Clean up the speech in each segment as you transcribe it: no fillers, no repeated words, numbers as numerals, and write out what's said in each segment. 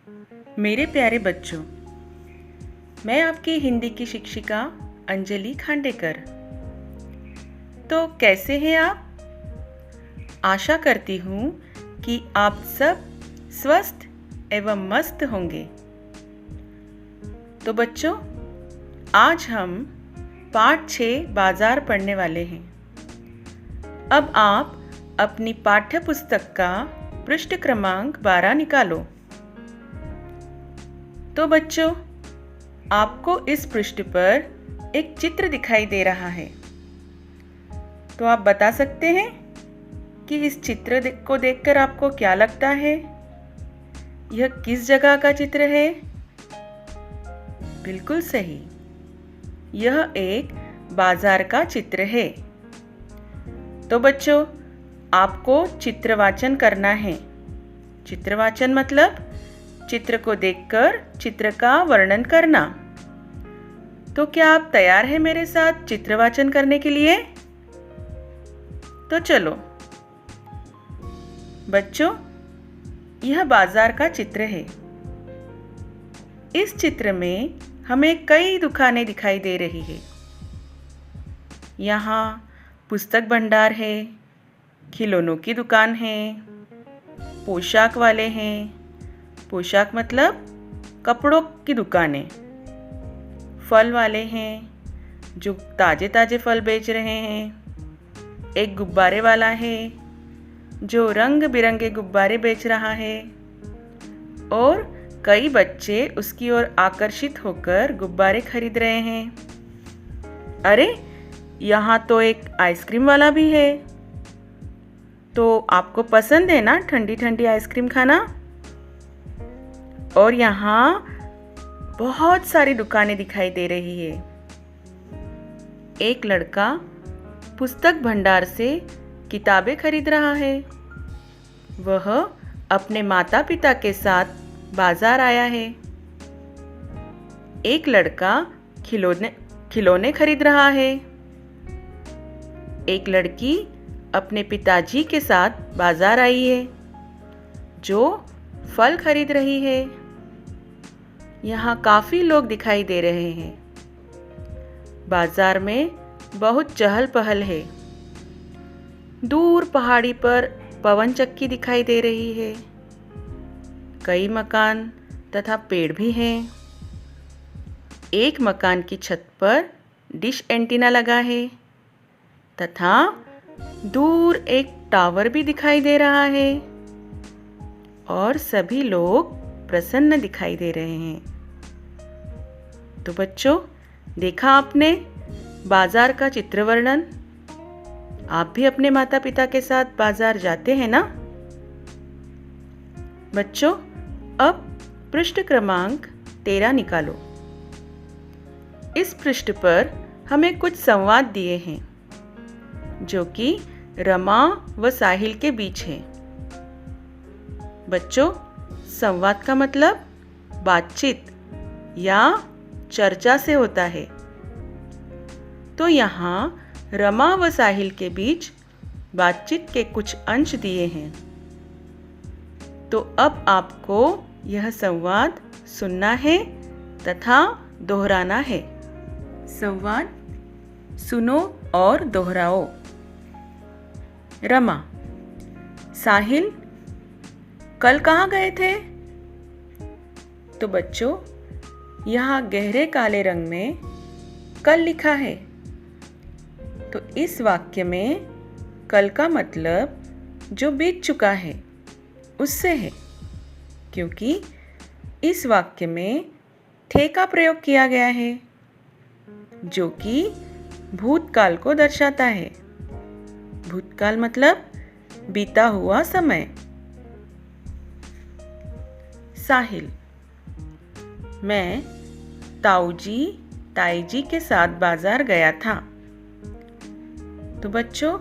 मेरे प्यारे बच्चों, मैं आपकी हिंदी की शिक्षिका अंजलि खांडेकर। तो कैसे हैं आप? आशा करती हूँ कि आप सब स्वस्थ एवं मस्त होंगे। तो बच्चों, आज हम पाठ 6 बाजार पढ़ने वाले हैं। अब आप अपनी पाठ्य पुस्तक का पृष्ठ क्रमांक 12 निकालो। तो बच्चों, आपको इस पृष्ठ पर एक चित्र दिखाई दे रहा है। तो आप बता सकते हैं कि इस चित्र को देखकर आपको क्या लगता है? यह किस जगह का चित्र है? बिल्कुल सही, यह एक बाजार का चित्र है। तो बच्चों, आपको चित्रवाचन करना है। चित्रवाचन मतलब चित्र को देखकर चित्र का वर्णन करना। तो क्या आप तैयार हैं मेरे साथ चित्रवाचन करने के लिए? तो चलो बच्चों, यह बाजार का चित्र है। इस चित्र में हमें कई दुकानें दिखाई दे रही है। यहाँ पुस्तक भंडार है, खिलौनों की दुकान है, पोशाक वाले हैं, पोशाक मतलब कपड़ों की दुकानें, फल वाले हैं जो ताजे ताजे फल बेच रहे हैं, एक गुब्बारे वाला है जो रंग बिरंगे गुब्बारे बेच रहा है, और कई बच्चे उसकी ओर आकर्षित होकर गुब्बारे खरीद रहे हैं। अरे, यहाँ तो एक आइसक्रीम वाला भी है। तो आपको पसंद है ना ठंडी ठंडी आइसक्रीम खाना? और यहाँ बहुत सारी दुकानें दिखाई दे रही है। एक लड़का पुस्तक भंडार से किताबें खरीद रहा है। वह अपने माता पिता के साथ बाजार आया है। एक लड़का खिलौने खरीद रहा है। एक लड़की अपने पिताजी के साथ बाजार आई है जो फल खरीद रही है। यहाँ काफी लोग दिखाई दे रहे हैं। बाजार में बहुत चहल पहल है। दूर पहाड़ी पर पवन चक्की दिखाई दे रही है। कई मकान तथा पेड़ भी हैं। एक मकान की छत पर डिश एंटीना लगा है तथा दूर एक टावर भी दिखाई दे रहा है, और सभी लोग प्रसन्न दिखाई दे रहे हैं। तो बच्चों, देखा आपने बाजार का चित्र वर्णन? आप भी अपने माता पिता के साथ बाजार जाते हैं ना? बच्चों, अब पृष्ठ क्रमांक 13 निकालो। इस पृष्ठ पर हमें कुछ संवाद दिए हैं जो कि रमा व साहिल के बीच है। बच्चों, संवाद का मतलब बातचीत या चर्चा से होता है। तो यहाँ रमा व साहिल के बीच बातचीत के कुछ अंश दिए हैं। तो अब आपको यह संवाद सुनना है तथा दोहराना है। संवाद सुनो और दोहराओ। रमा: साहिल, कल कहाँ गए थे? तो बच्चों, यहाँ गहरे काले रंग में कल लिखा है। तो इस वाक्य में कल का मतलब जो बीत चुका है उससे है, क्योंकि इस वाक्य में थे का प्रयोग किया गया है जो कि भूतकाल को दर्शाता है। भूतकाल मतलब बीता हुआ समय। साहिल: मैं ताऊजी ताईजी के साथ बाजार गया था। तो बच्चों,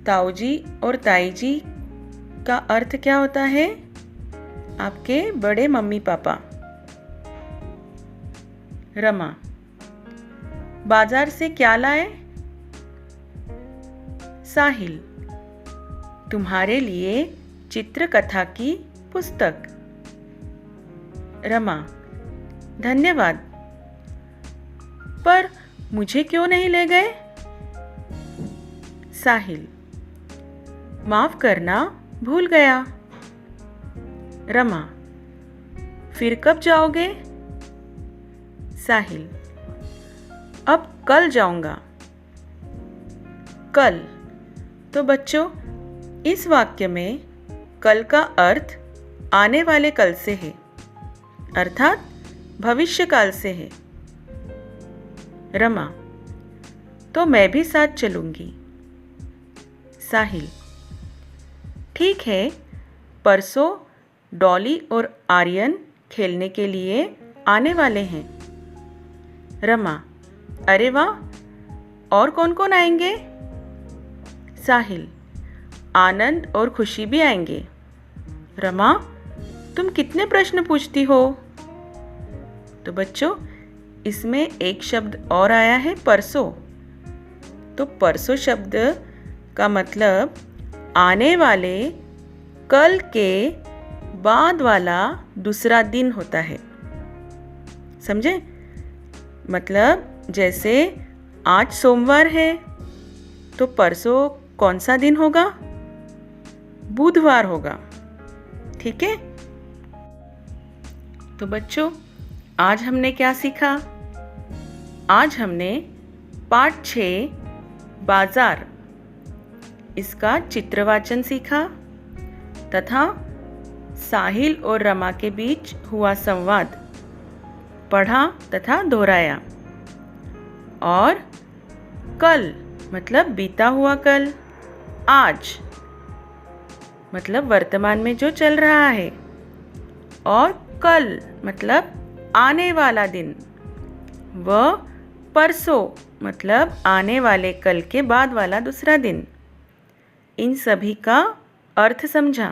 ताऊजी और ताईजी का अर्थ क्या होता है? आपके बड़े मम्मी पापा। रमा: बाजार से क्या लाए? साहिल: तुम्हारे लिए चित्रकथा की पुस्तक। रमा: धन्यवाद, पर मुझे क्यों नहीं ले गए? साहिल: माफ करना, भूल गया। रमा: फिर कब जाओगे? साहिल: अब कल जाऊंगा। कल। तो बच्चों, इस वाक्य में कल का अर्थ आने वाले कल से है, अर्थात भविष्य काल से है। रमा: तो मैं भी साथ चलूंगी। साहिल: ठीक है, परसों डॉली और आर्यन खेलने के लिए आने वाले हैं। रमा: अरे वाह, और कौन कौन आएंगे? साहिल: आनंद और खुशी भी आएंगे। रमा: तुम कितने प्रश्न पूछती हो? तो बच्चों, इसमें एक शब्द और आया है, परसों। तो परसों शब्द का मतलब आने वाले कल के बाद वाला दूसरा दिन होता है। समझे? मतलब जैसे आज सोमवार है, तो परसों कौन सा दिन होगा? बुधवार होगा। ठीक है? तो बच्चों, आज हमने क्या सीखा? आज हमने पाठ 6 बाजार, इसका चित्रवाचन सीखा तथा साहिल और रमा के बीच हुआ संवाद पढ़ा तथा दोहराया। और कल मतलब बीता हुआ कल, आज मतलब वर्तमान में जो चल रहा है, और कल मतलब आने वाला दिन, व परसों मतलब आने वाले कल के बाद वाला दूसरा दिन। इन सभी का अर्थ समझा।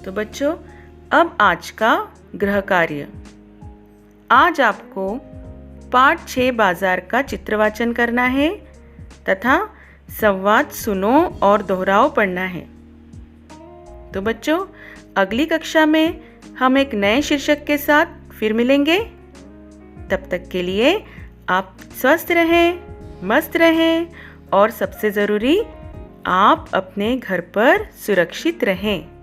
तो बच्चों, अब आज का गृह कार्य। आज आपको पाठ 6 बाजार का चित्रवाचन करना है तथा संवाद सुनो और दोहराओ पढ़ना है। तो बच्चों, अगली कक्षा में हम एक नए शीर्षक के साथ फिर मिलेंगे। तब तक के लिए आप स्वस्थ रहें, मस्त रहें और सबसे ज़रूरी, आप अपने घर पर सुरक्षित रहें।